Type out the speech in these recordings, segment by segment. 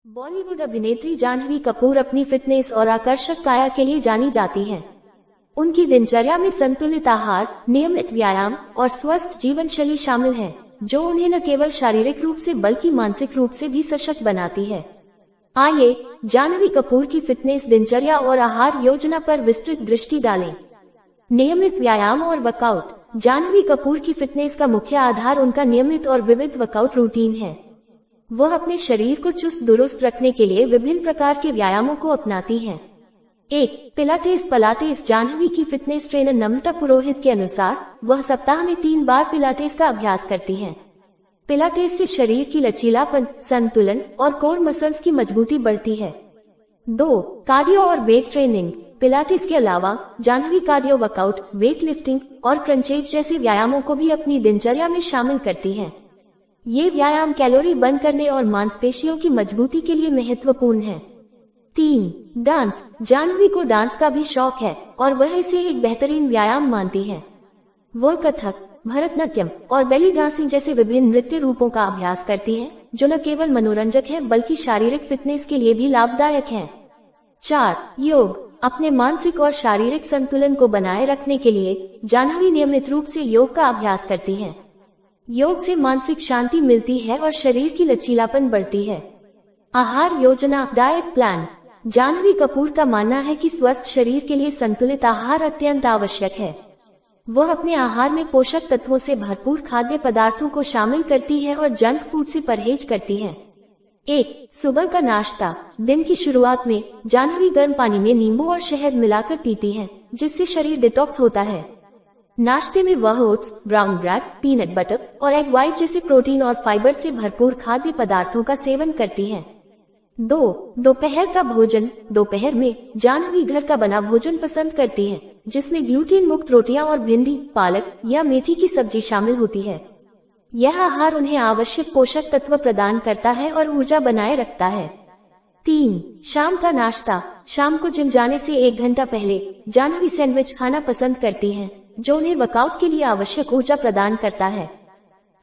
बॉलीवुड अभिनेत्री जाह्नवी कपूर अपनी फिटनेस और आकर्षक काया के लिए जानी जाती हैं। उनकी दिनचर्या में संतुलित आहार, नियमित व्यायाम और स्वस्थ जीवन शैली शामिल है, जो उन्हें न केवल शारीरिक रूप से बल्कि मानसिक रूप से भी सशक्त बनाती है। आइए जाह्नवी कपूर की फिटनेस दिनचर्या और आहार योजना पर विस्तृत दृष्टि डालें। नियमित व्यायाम और वर्कआउट। जाह्नवी कपूर की फिटनेस का मुख्य आधार उनका नियमित और विविध वर्कआउट रूटीन है। वह अपने शरीर को चुस्त दुरुस्त रखने के लिए विभिन्न प्रकार के व्यायामों को अपनाती हैं। 1. पिलाटेस। जाह्नवी की फिटनेस ट्रेनर नम्रता पुरोहित के अनुसार वह सप्ताह में 3 बार पिलाटेस का अभ्यास करती हैं। पिलाटेस से शरीर की लचीलापन, संतुलन और कोर मसल्स की मजबूती बढ़ती है। 2. कार्डियो और वेट ट्रेनिंग। पिलाटेस के अलावा Janhvi cardio workout, weight lifting और क्रंचेज जैसे व्यायामों को भी अपनी दिनचर्या में शामिल करती हैं। ये व्यायाम कैलोरी बर्न करने और मांसपेशियों की मजबूती के लिए महत्वपूर्ण है। 3. डांस। जाह्नवी को डांस का भी शौक है और वह इसे एक बेहतरीन व्यायाम मानती है। वह कथक, भरतनाट्यम और बेली डांसिंग जैसे विभिन्न नृत्य रूपों का अभ्यास करती है, जो न केवल मनोरंजक है बल्कि शारीरिक फिटनेस के लिए भी लाभदायक है। 4. योग। अपने मानसिक और शारीरिक संतुलन को बनाए रखने के लिए जाह्नवी नियमित रूप से योग का अभ्यास करती है। योग से मानसिक शांति मिलती है और शरीर की लचीलापन बढ़ती है। आहार योजना, डाइट प्लान। जाह्नवी कपूर का मानना है कि स्वस्थ शरीर के लिए संतुलित आहार अत्यंत आवश्यक है। वह अपने आहार में पोषक तत्वों से भरपूर खाद्य पदार्थों को शामिल करती है और जंक फूड से परहेज करती है। 1. सुबह का नाश्ता। दिन की शुरुआत में जाह्नवी गर्म पानी में नींबू और शहद मिलाकर पीती है, जिससे शरीर डिटॉक्स होता है। नाश्ते में वह oats, brown bread, peanut butter और एग व्हाइट जैसे प्रोटीन और फाइबर से भरपूर खाद्य पदार्थों का सेवन करती है। 2. दोपहर का भोजन। दोपहर में जाह्नवी घर का बना भोजन पसंद करती है, जिसमें ग्लूटेन मुक्त रोटियां और भिंडी, पालक या मेथी की सब्जी शामिल होती है। यह आहार उन्हें आवश्यक पोषक तत्व प्रदान करता है और ऊर्जा बनाए रखता है। 3. शाम का नाश्ता। शाम को जिम जाने से 1 घंटा पहले जाह्नवी सैंडविच खाना पसंद करती है, जो उन्हें वर्कआउट के लिए आवश्यक ऊर्जा प्रदान करता है।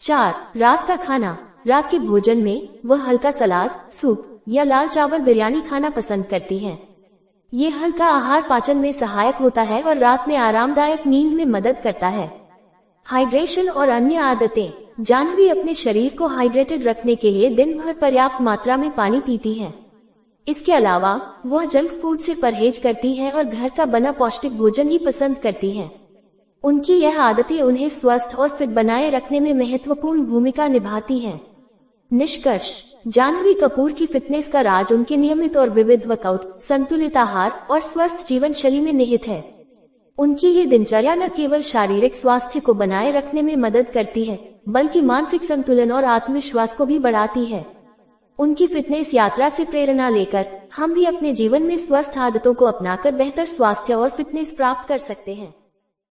4. रात का खाना। रात के भोजन में वह हल्का सलाद, सूप या लाल चावल बिरयानी खाना पसंद करती हैं। ये हल्का आहार पाचन में सहायक होता है और रात में आरामदायक नींद में मदद करता है। हाइड्रेशन और अन्य आदतें। जाह्नवी अपने शरीर को हाइड्रेटेड रखने के लिए दिन भर पर्याप्त मात्रा में पानी पीती है। इसके अलावा वह जंक फूड से परहेज करती है और घर का बना पौष्टिक भोजन ही पसंद करती है। उनकी यह आदतें उन्हें स्वस्थ और फिट बनाए रखने में महत्वपूर्ण भूमिका निभाती हैं। निष्कर्ष। जाह्नवी कपूर की फिटनेस का राज उनके नियमित और विविध वर्कआउट, संतुलित आहार और स्वस्थ जीवन शैली में निहित है। उनकी ये दिनचर्या न केवल शारीरिक स्वास्थ्य को बनाए रखने में मदद करती है, बल्कि मानसिक संतुलन और आत्मविश्वास को भी बढ़ाती है। उनकी फिटनेस यात्रा से प्रेरणा लेकर हम भी अपने जीवन में स्वस्थ आदतों को अपनाकर बेहतर स्वास्थ्य और फिटनेस प्राप्त कर सकते हैं।